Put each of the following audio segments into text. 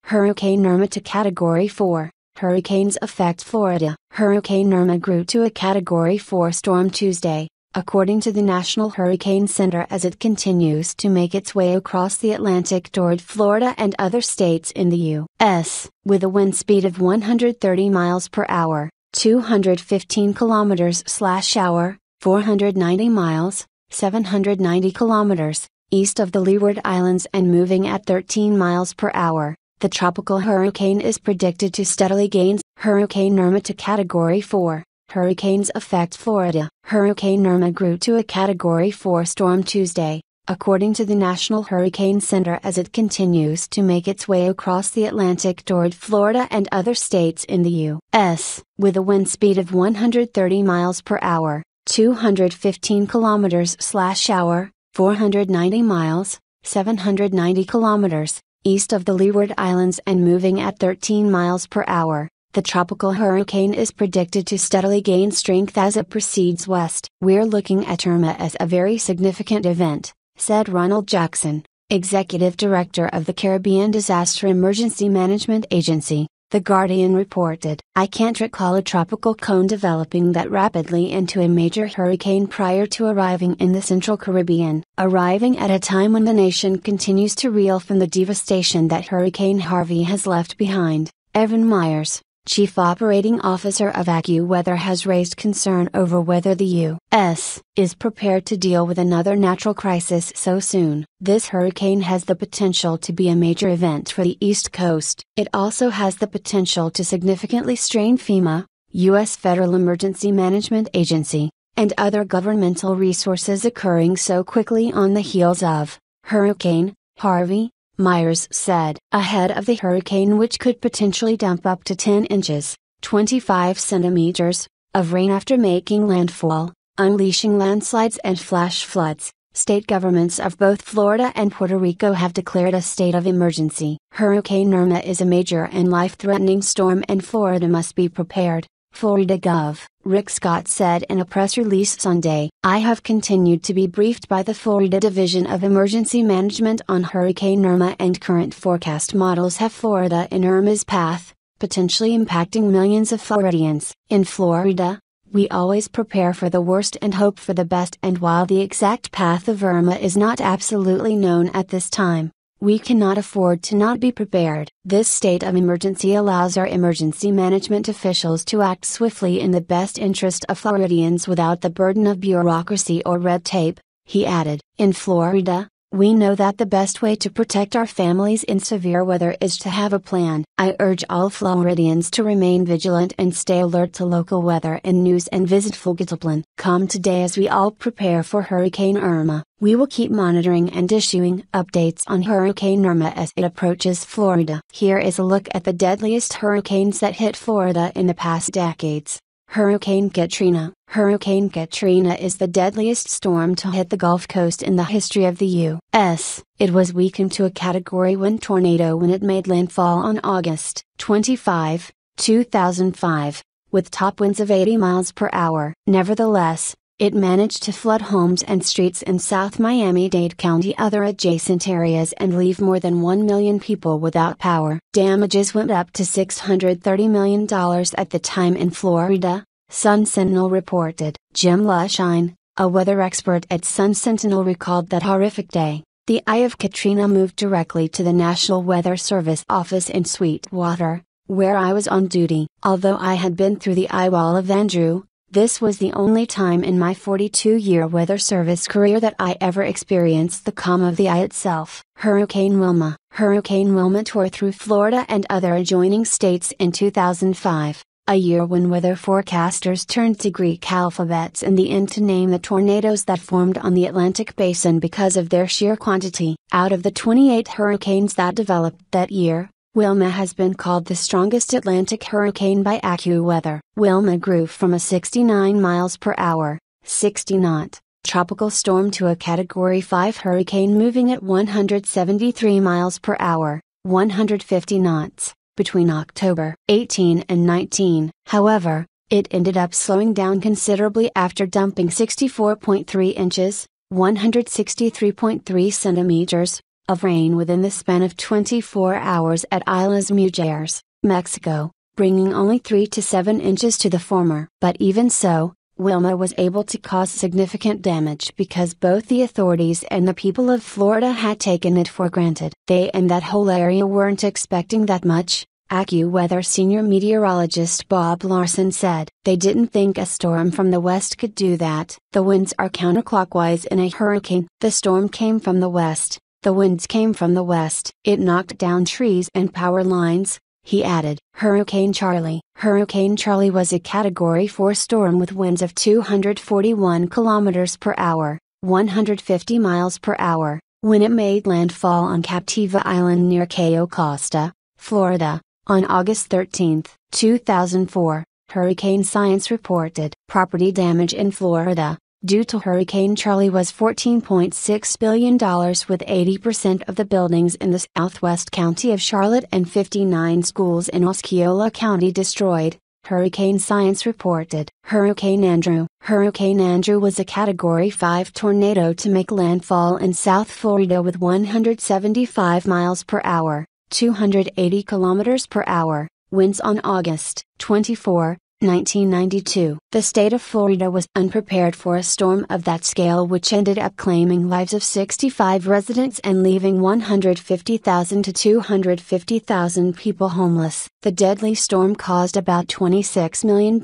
Hurricane Irma to Category 4. Hurricanes affect Florida. Hurricane Irma grew to a Category 4 storm Tuesday, according to the National Hurricane Center, as it continues to make its way across the Atlantic toward Florida and other states in the U.S., with a wind speed of 130 miles per hour, 215 kilometers/hour, 490 miles, 790 kilometers, east of the Leeward Islands and moving at 13 miles per hour. The tropical hurricane is predicted to steadily gain. Hurricane Irma to Category 4. Hurricanes affect Florida. Hurricane Irma grew to a Category 4 storm Tuesday, according to the National Hurricane Center, as it continues to make its way across the Atlantic toward Florida and other states in the U.S., with a wind speed of 130 miles per hour, 215 kilometers/hour, 490 miles, 790 kilometers, east of the Leeward Islands and moving at 13 miles per hour. The tropical hurricane is predicted to steadily gain strength as it proceeds west. "We're looking at Irma as a very significant event," said Ronald Jackson, Executive Director of the Caribbean Disaster Emergency Management Agency, The Guardian reported. "I can't recall a tropical cone developing that rapidly into a major hurricane prior to arriving in the Central Caribbean, arriving at a time when the nation continues to reel from the devastation that Hurricane Harvey has left behind." Evan Myers, Chief Operating Officer of AccuWeather, has raised concern over whether the U.S. is prepared to deal with another natural crisis so soon. "This hurricane has the potential to be a major event for the East Coast. It also has the potential to significantly strain FEMA, U.S. Federal Emergency Management Agency, and other governmental resources occurring so quickly on the heels of Hurricane Harvey," Myers said. Ahead of the hurricane, which could potentially dump up to 10 inches, 25 centimeters, of rain after making landfall, unleashing landslides and flash floods, state governments of both Florida and Puerto Rico have declared a state of emergency. Hurricane Irma is a major and life-threatening storm and Florida must be prepared, Florida Gov. Rick Scott said in a press release Sunday. "I have continued to be briefed by the Florida Division of Emergency Management on Hurricane Irma, and current forecast models have Florida in Irma's path, potentially impacting millions of Floridians. In Florida, we always prepare for the worst and hope for the best, and while the exact path of Irma is not absolutely known at this time, we cannot afford to not be prepared. This state of emergency allows our emergency management officials to act swiftly in the best interest of Floridians without the burden of bureaucracy or red tape," he added. "In Florida, we know that the best way to protect our families in severe weather is to have a plan. I urge all Floridians to remain vigilant and stay alert to local weather and news and visit florida.com today as we all prepare for Hurricane Irma. We will keep monitoring and issuing updates on Hurricane Irma as it approaches Florida." Here is a look at the deadliest hurricanes that hit Florida in the past decades. Hurricane Katrina. Hurricane Katrina is the deadliest storm to hit the Gulf Coast in the history of the U.S. It was weakened to a Category 1 tornado when it made landfall on August 25, 2005, with top winds of 80 miles per hour. Nevertheless, it managed to flood homes and streets in South Miami-Dade County, other adjacent areas, and leave more than 1 million people without power. Damages went up to $630 million at the time in Florida, Sun Sentinel reported. Jim Lushine, a weather expert at Sun Sentinel, recalled that horrific day. "The eye of Katrina moved directly to the National Weather Service office in Sweetwater, where I was on duty. Although I had been through the eye wall of Andrew, this was the only time in my 42-year Weather Service career that I ever experienced the calm of the eye itself." Hurricane Wilma. Hurricane Wilma tore through Florida and other adjoining states in 2005, a year when weather forecasters turned to Greek alphabets in the end to name the tornadoes that formed on the Atlantic basin because of their sheer quantity. Out of the 28 hurricanes that developed that year, Wilma has been called the strongest Atlantic hurricane by AccuWeather. Wilma grew from a 69 miles per hour, 60-knot, tropical storm to a Category 5 hurricane moving at 173 miles per hour, 150 knots, between October 18 and 19. However, it ended up slowing down considerably after dumping 64.3 inches, 163.3 centimeters, of rain within the span of 24 hours at Islas Mujeres, Mexico, bringing only 3 to 7 inches to the former. But even so, Wilma was able to cause significant damage because both the authorities and the people of Florida had taken it for granted. They and that whole area weren't expecting that much, AccuWeather senior meteorologist Bob Larson said. They didn't think a storm from the west could do that. The winds are counterclockwise in a hurricane. The storm came from the west. The winds came from the west. It knocked down trees and power lines, he added. Hurricane Charlie. Hurricane Charlie was a Category 4 storm with winds of 241 kilometers per hour, 150 miles per hour, when it made landfall on Captiva Island near Cayo Costa, Florida, on August 13, 2004, Hurricane Science reported. Property damage in Florida, due to Hurricane Charlie, was $14.6 billion, with 80% of the buildings in the southwest county of Charlotte and 59 schools in Osceola County destroyed, Hurricane Science reported. Hurricane Andrew. Hurricane Andrew was a Category 5 tornado to make landfall in South Florida with 175 miles per hour, 280 kilometers per hour, winds on August 24, 1992. The state of Florida was unprepared for a storm of that scale, which ended up claiming lives of 65 residents and leaving 150,000 to 250,000 people homeless. The deadly storm caused about $26 million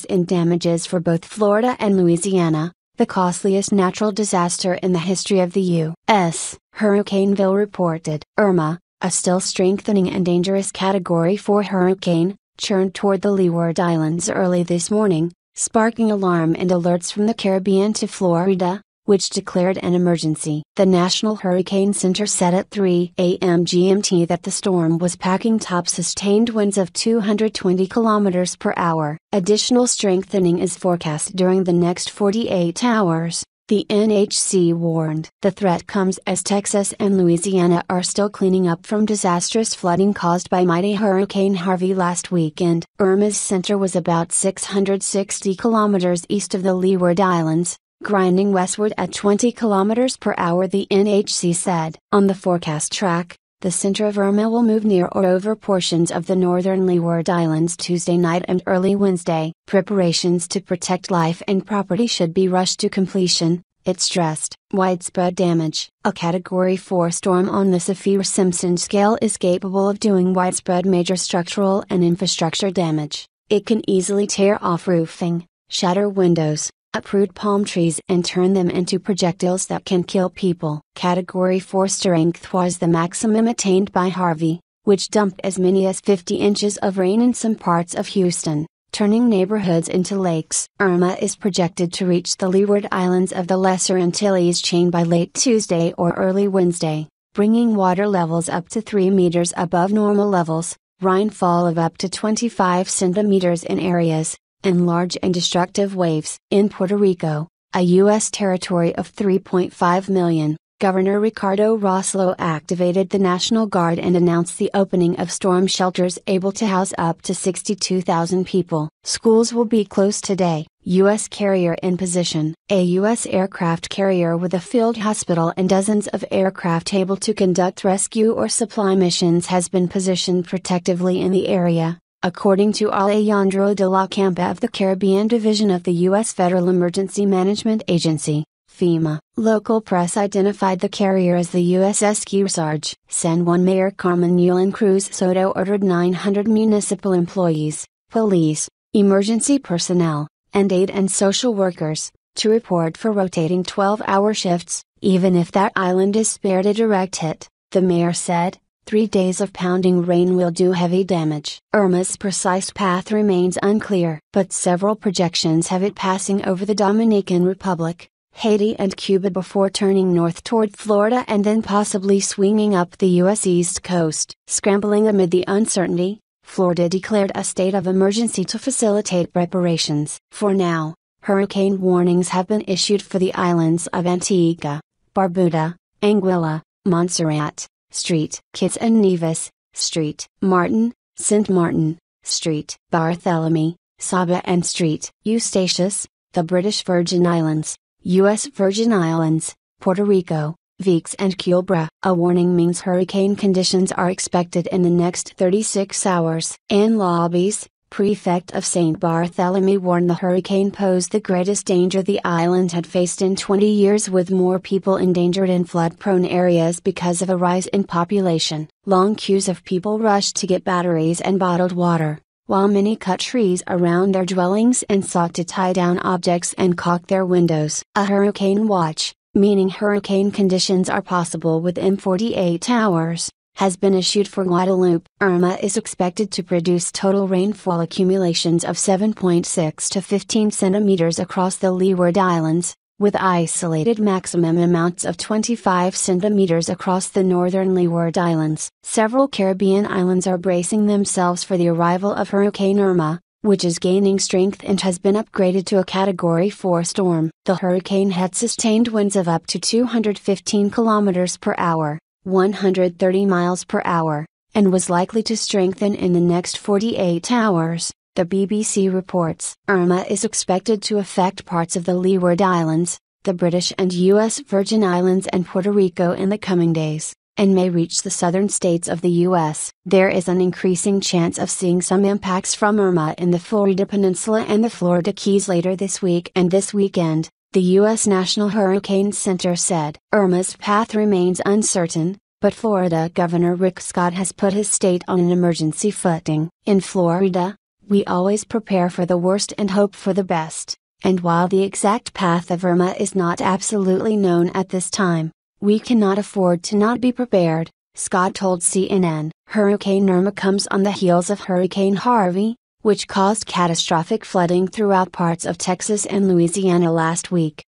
in damages for both Florida and Louisiana, the costliest natural disaster in the history of the U.S., Hurricaneville reported. Irma, a still strengthening and dangerous Category 4 hurricane, churned toward the Leeward Islands early this morning, sparking alarm and alerts from the Caribbean to Florida, which declared an emergency. The National Hurricane Center said at 3 a.m. GMT that the storm was packing top sustained winds of 220 kilometers per hour. Additional strengthening is forecast during the next 48 hours, the NHC warned. The threat comes as Texas and Louisiana are still cleaning up from disastrous flooding caused by mighty Hurricane Harvey last weekend. Irma's center was about 660 kilometers east of the Leeward Islands, grinding westward at 20 kilometers per hour, the NHC said. On the forecast track, the center of Irma will move near or over portions of the northern Leeward Islands Tuesday night and early Wednesday. Preparations to protect life and property should be rushed to completion, it stressed. Widespread damage. A Category 4 storm on the Saffir-Simpson scale is capable of doing widespread major structural and infrastructure damage. It can easily tear off roofing, shatter windows, uproot palm trees and turn them into projectiles that can kill people. Category 4 strength was the maximum attained by Harvey, which dumped as many as 50 inches of rain in some parts of Houston, turning neighborhoods into lakes. Irma is projected to reach the Leeward Islands of the Lesser Antilles chain by late Tuesday or early Wednesday, bringing water levels up to 3 meters above normal levels, rainfall of up to 25 centimeters in areas, and large and destructive waves. In Puerto Rico, a U.S. territory of 3.5 million, Governor Ricardo Rossello activated the National Guard and announced the opening of storm shelters able to house up to 62,000 people. Schools will be closed today. U.S. carrier in position. A U.S. aircraft carrier with a field hospital and dozens of aircraft able to conduct rescue or supply missions has been positioned protectively in the area, according to Alejandro de la Campa of the Caribbean Division of the U.S. Federal Emergency Management Agency, FEMA. Local press identified the carrier as the USS Kearsarge. San Juan Mayor Carmen Yulín Cruz Soto ordered 900 municipal employees, police, emergency personnel, and aid and social workers, to report for rotating 12-hour shifts, even if that island is spared a direct hit, the mayor said. 3 days of pounding rain will do heavy damage. Irma's precise path remains unclear, but several projections have it passing over the Dominican Republic, Haiti and Cuba before turning north toward Florida and then possibly swinging up the U.S. East Coast. Scrambling amid the uncertainty, Florida declared a state of emergency to facilitate preparations. For now, hurricane warnings have been issued for the islands of Antigua, Barbuda, Anguilla, Montserrat, St. Kitts and Nevis, St. Martin, St. Martin, St. Barthélemy, Saba and St. Eustatius, the British Virgin Islands, U.S. Virgin Islands, Puerto Rico, Weeks and Culebra. A warning means hurricane conditions are expected in the next 36 hours. Ann Lobbies, prefect of St. Barthélemy, warned the hurricane posed the greatest danger the island had faced in 20 years, with more people endangered in flood-prone areas because of a rise in population. Long queues of people rushed to get batteries and bottled water, while many cut trees around their dwellings and sought to tie down objects and caulk their windows. A hurricane watch, meaning hurricane conditions are possible within 48 hours, has been issued for Guadeloupe. Irma is expected to produce total rainfall accumulations of 7.6 to 15 centimeters across the Leeward Islands, with isolated maximum amounts of 25 centimeters across the northern Leeward Islands. Several Caribbean islands are bracing themselves for the arrival of Hurricane Irma, which is gaining strength and has been upgraded to a Category 4 storm. The hurricane had sustained winds of up to 215 kilometers per hour, 130 miles per hour, and was likely to strengthen in the next 48 hours, the BBC reports. Irma is expected to affect parts of the Leeward Islands, the British and U.S. Virgin Islands and Puerto Rico in the coming days, and may reach the southern states of the U.S. There is an increasing chance of seeing some impacts from Irma in the Florida Peninsula and the Florida Keys later this week and this weekend, the U.S. National Hurricane Center said. Irma's path remains uncertain, but Florida Governor Rick Scott has put his state on an emergency footing. In Florida, we always prepare for the worst and hope for the best, and while the exact path of Irma is not absolutely known at this time, we cannot afford to not be prepared, Scott told CNN. Hurricane Irma comes on the heels of Hurricane Harvey, which caused catastrophic flooding throughout parts of Texas and Louisiana last week.